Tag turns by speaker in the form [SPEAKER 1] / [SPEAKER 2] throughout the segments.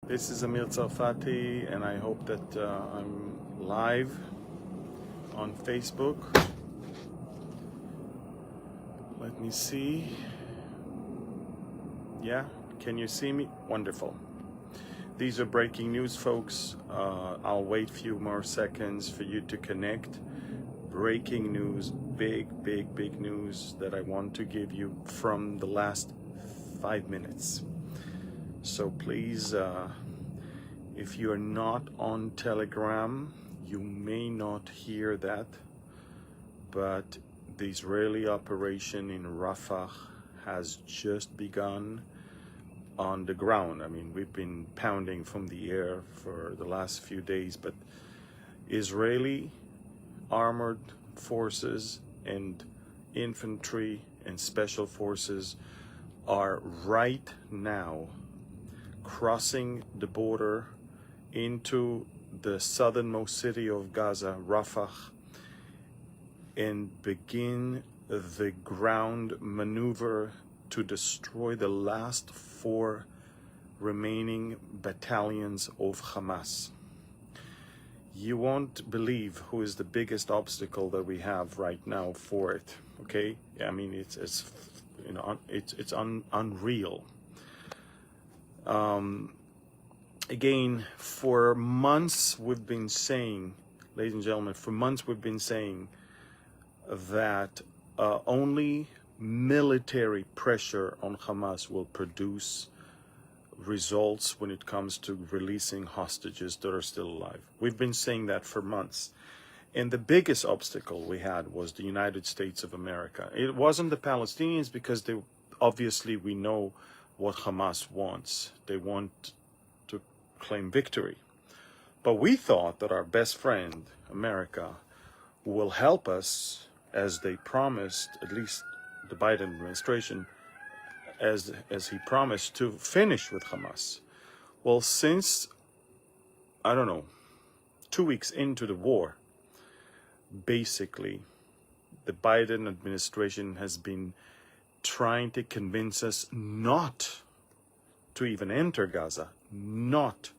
[SPEAKER 1] This is Amir Tsarfati, and I hope that I'm live on Facebook. Let me see. Yeah, can you see me? Wonderful. These are breaking news, folks. I'll wait a few more seconds for you to connect. Breaking news, big news that I want to give you from the last 5 minutes. So please, if you're not on Telegram, you may not hear that, but the Israeli operation in Rafah has just begun on the ground. I mean, we've been pounding from the air for the last few days, but Israeli armored forces and infantry and special forces are right now crossing the border into the southernmost city of Gaza, Rafah, and begin the ground maneuver to destroy the last 4 remaining battalions of Hamas. You won't believe who is the biggest obstacle that we have right now for it. Okay, I mean it's you know it's unreal. Again, for months we've been saying, ladies and gentlemen, for months we've been saying that only military pressure on Hamas will produce results when it comes to releasing hostages that are still alive. We've been saying that for months. And the biggest obstacle we had was the United States of America. It wasn't the Palestinians, because they obviously, we know what Hamas wants. They want to claim victory. But we thought that our best friend, America, will help us, as they promised, at least the Biden administration, as he promised, to finish with Hamas. Well, since, I don't know, 2 weeks into the war, basically, the Biden administration has been trying to convince us not to even enter Gaza, not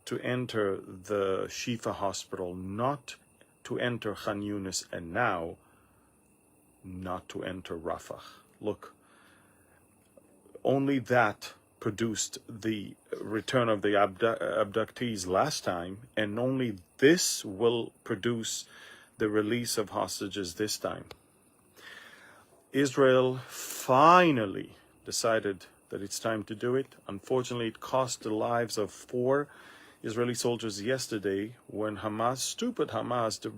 [SPEAKER 1] to enter the Shifa hospital, not to enter Khan Yunis, and now not to enter Rafah. Look, only that produced the return of the abductees last time, and only this will produce the release of hostages this time. Israel finally decided that it's time to do it. Unfortunately, it cost the lives of 4 Israeli soldiers yesterday when Hamas, stupid Hamas,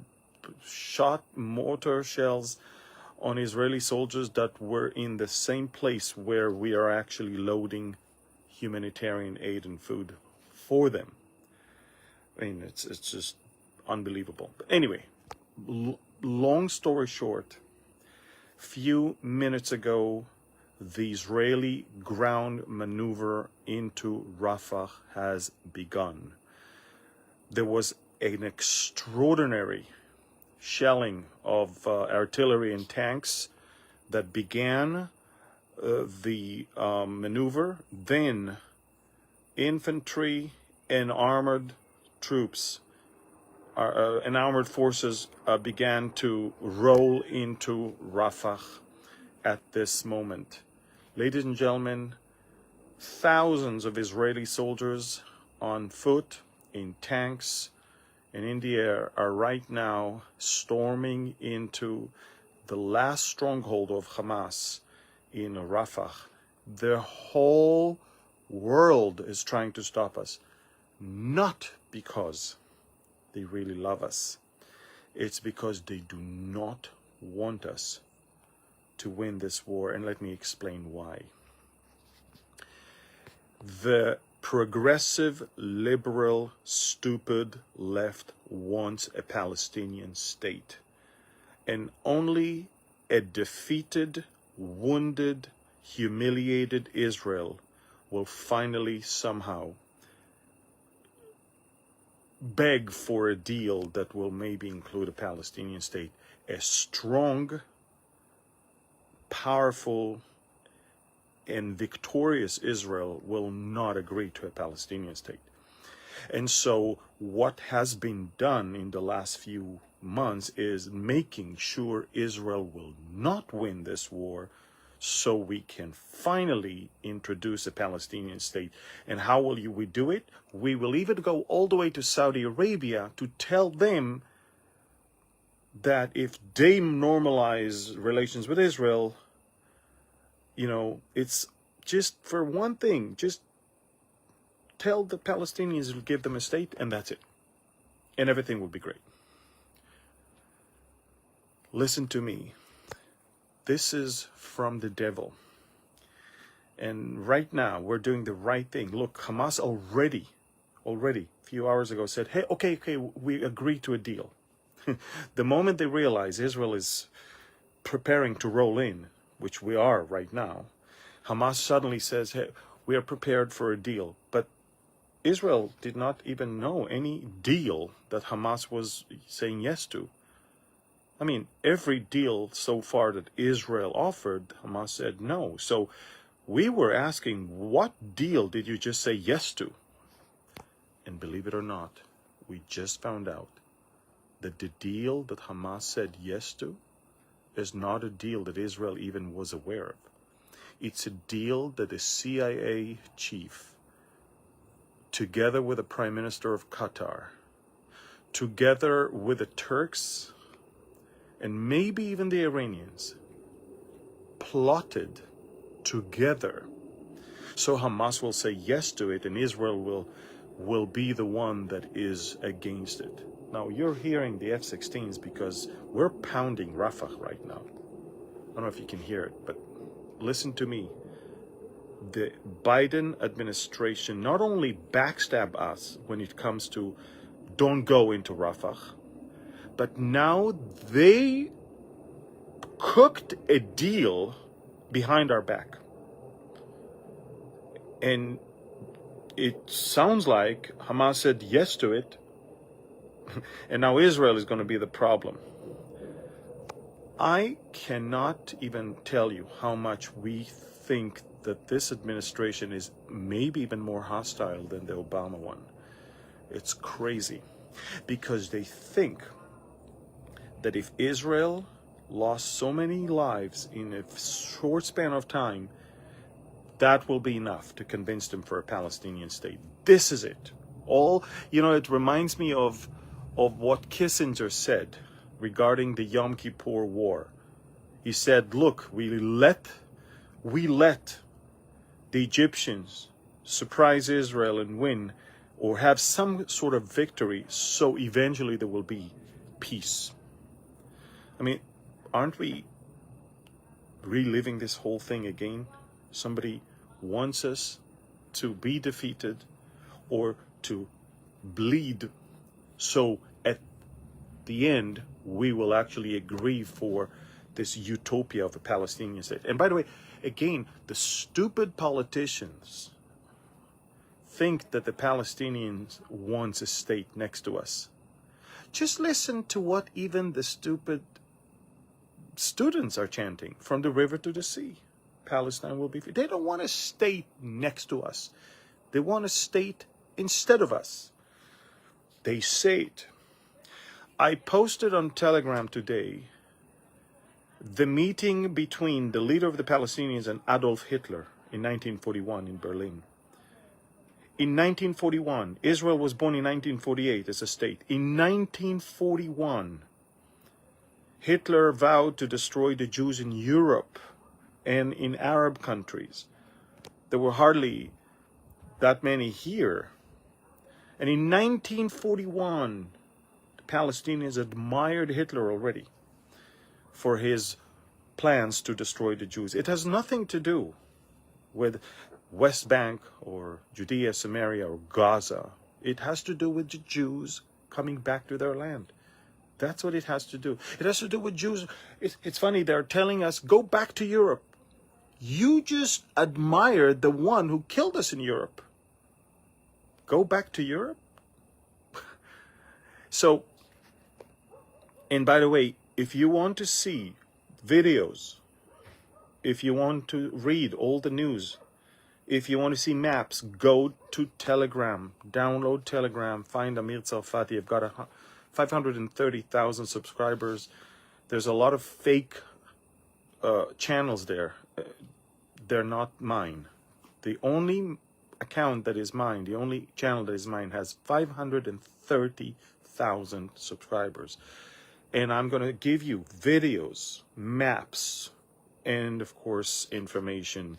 [SPEAKER 1] shot mortar shells on Israeli soldiers that were in the same place where we are actually loading humanitarian aid and food for them. I mean, it's just unbelievable. But anyway, long story short, few minutes ago, the Israeli ground maneuver into Rafah has begun. There was an extraordinary shelling of artillery and tanks that began the maneuver. Then infantry and armored troops and armored forces began to roll into Rafah at this moment. Ladies and gentlemen, thousands of Israeli soldiers on foot, in tanks, and in the air are right now storming into the last stronghold of Hamas in Rafah. The whole world is trying to stop us, not because they really love us. It's because they do not want us to win this war, and let me explain why. The progressive, liberal, stupid left wants a Palestinian state, and only a defeated, wounded, humiliated Israel will finally somehow beg for a deal that will maybe include a Palestinian state. A strong, powerful, and victorious Israel will not agree to a Palestinian state. And so what has been done in the last few months is making sure Israel will not win this war, so we can finally introduce a Palestinian state. And how will we do it? We will even go all the way to Saudi Arabia to tell them that if they normalize relations with Israel, you know, it's just for one thing, just tell the Palestinians to give them a state, and that's it. And everything will be great. Listen to me. This is from the devil. And right now, we're doing the right thing. Look, Hamas already, a few hours ago said, hey, okay, we agree to a deal. The moment they realize Israel is preparing to roll in, which we are right now, Hamas suddenly says, hey, we are prepared for a deal. But Israel did not even know any deal that Hamas was saying yes to. I mean, every deal so far that Israel offered, Hamas said no. So we were asking, what deal did you just say yes to? And believe it or not, we just found out that the deal that Hamas said yes to is not a deal that Israel even was aware of. It's a deal that the CIA chief, together with the Prime Minister of Qatar, together with the Turks, and maybe even the Iranians, plotted together. So Hamas will say yes to it, and Israel will be the one that is against it. Now, you're hearing the F-16s because we're pounding Rafah right now. I don't know if you can hear it, but listen to me. The Biden administration not only backstab us when it comes to don't go into Rafah, but now they cooked a deal behind our back. And it sounds like Hamas said yes to it, and now Israel is going to be the problem. I cannot even tell you how much we think that this administration is maybe even more hostile than the Obama one. It's crazy, because they think that if Israel lost so many lives in a short span of time, that will be enough to convince them for a Palestinian state. This is it. It reminds me of what Kissinger said regarding the Yom Kippur War. He said, look, we let the Egyptians surprise Israel and win, or have some sort of victory, so eventually there will be peace. I mean, aren't we reliving this whole thing again? Somebody wants us to be defeated or to bleed, so at the end we will actually agree for this utopia of a Palestinian state. And by the way, again, the stupid politicians think that the Palestinians want a state next to us. Just listen to what even the stupid students are chanting from the river to the sea. Palestine will be free. They don't want a state next to us. They want a state instead of us. They say it. I posted on Telegram today the meeting between the leader of the Palestinians and Adolf Hitler in 1941 in Berlin. In 1941, Israel was born in 1948 as a state. In 1941, Hitler vowed to destroy the Jews in Europe and in Arab countries. There were hardly that many here. And in 1941, the Palestinians admired Hitler already for his plans to destroy the Jews. It has nothing to do with West Bank or Judea, Samaria, or Gaza. It has to do with the Jews coming back to their land. That's what it has to do. It has to do with Jews. It's funny, they're telling us, go back to Europe. You just admired the one who killed us in Europe. Go back to Europe? So, and by the way, if you want to see videos, if you want to read all the news, if you want to see maps, go to Telegram. Download Telegram. Find Amir Tsarfati. I've got 530,000 subscribers. There's a lot of fake channels there. They're not mine. The only account that is mine, the only channel that is mine, has 530,000 subscribers. And I'm going to give you videos, maps, and of course, information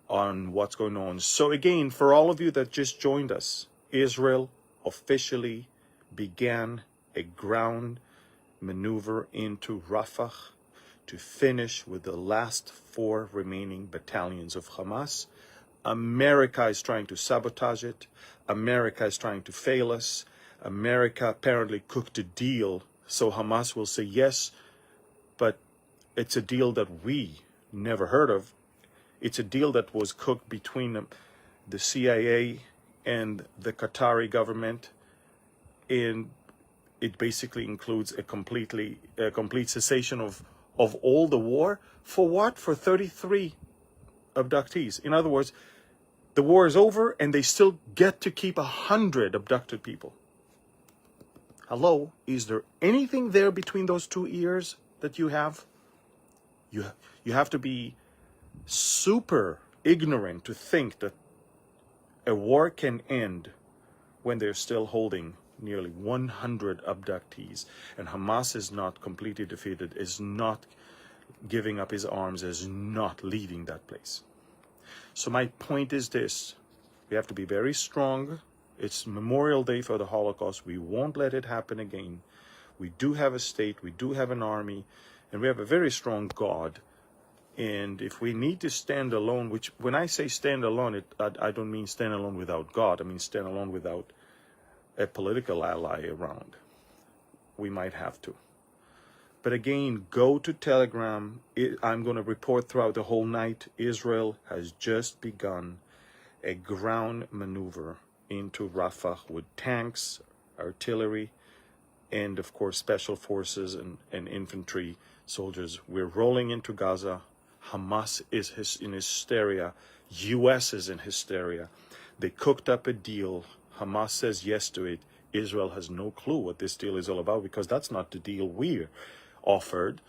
[SPEAKER 1] on what's going on. So again, for all of you that just joined us, Israel officially began a ground maneuver into Rafah to finish with the last 4 remaining battalions of Hamas. America is trying to sabotage it. America is trying to fail us. America apparently cooked a deal so Hamas will say yes, but it's a deal that we never heard of. It's a deal that was cooked between the CIA and the Qatari government, and it basically includes a complete cessation of all the war. For what? For 33 abductees. In other words, the war is over and they still get to keep 100 abducted people. Hello? Is there anything there between those 2 ears that you have? You have to be super ignorant to think that a war can end when they're still holding nearly 100 abductees, and Hamas is not completely defeated, is not giving up his arms, is not leaving that place. So my point is this: we have to be very strong. It's Memorial Day for the Holocaust. We won't let it happen again. We do have a state, we do have an army, and we have a very strong God. And if we need to stand alone, which when I say stand alone, I don't mean stand alone without God. I mean stand alone without a political ally around. We might have to. But again, go to Telegram. I'm going to report throughout the whole night. Israel has just begun a ground maneuver into Rafah with tanks, artillery, and of course special forces and infantry soldiers. We're rolling into Gaza. Hamas is in hysteria. US is in hysteria. They cooked up a deal. Hamas says yes to it. Israel has no clue what this deal is all about, because that's not the deal we offered.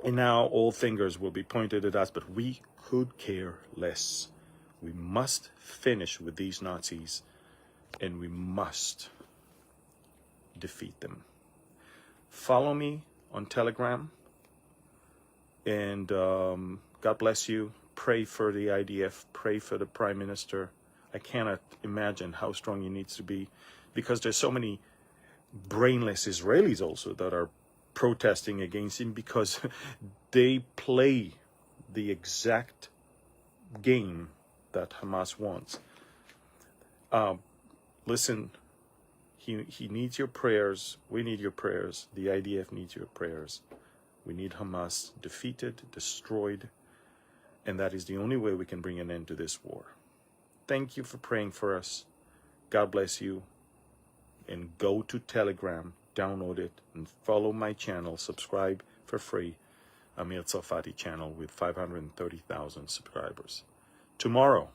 [SPEAKER 1] And now all fingers will be pointed at us, but we could care less. We must finish with these Nazis, and we must defeat them. Follow me on Telegram, and God bless you. Pray for the IDF, pray for the Prime Minister. I cannot imagine how strong he needs to be, because there's so many brainless Israelis also that are protesting against him, because they play the exact game that Hamas wants. Listen, he needs your prayers. We need your prayers. The IDF needs your prayers. We need Hamas defeated, destroyed, and that is the only way we can bring an end to this war. Thank you for praying for us. God bless you. And go to Telegram, download it, and follow my channel. Subscribe for free. Amir Tsarfati channel with 530,000 subscribers. Tomorrow,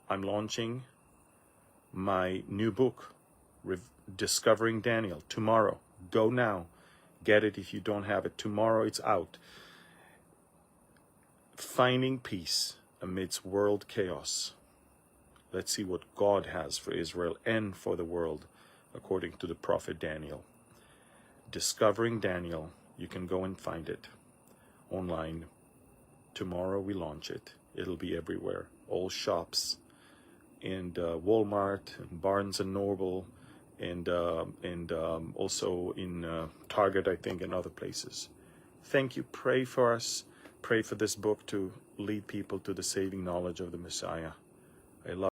[SPEAKER 1] I'm launching my new book, Discovering Daniel. Tomorrow. Go now. Get it if you don't have it. Tomorrow it's out. Finding peace amidst world chaos. Let's see what God has for Israel and for the world, according to the prophet Daniel. Discovering Daniel. You can go and find it online. Tomorrow we launch it. It'll be everywhere. All shops, and Walmart, and Barnes and Noble, and also in Target, I think, and other places. Thank you. Pray for us. Pray for this book to lead people to the saving knowledge of the Messiah. I love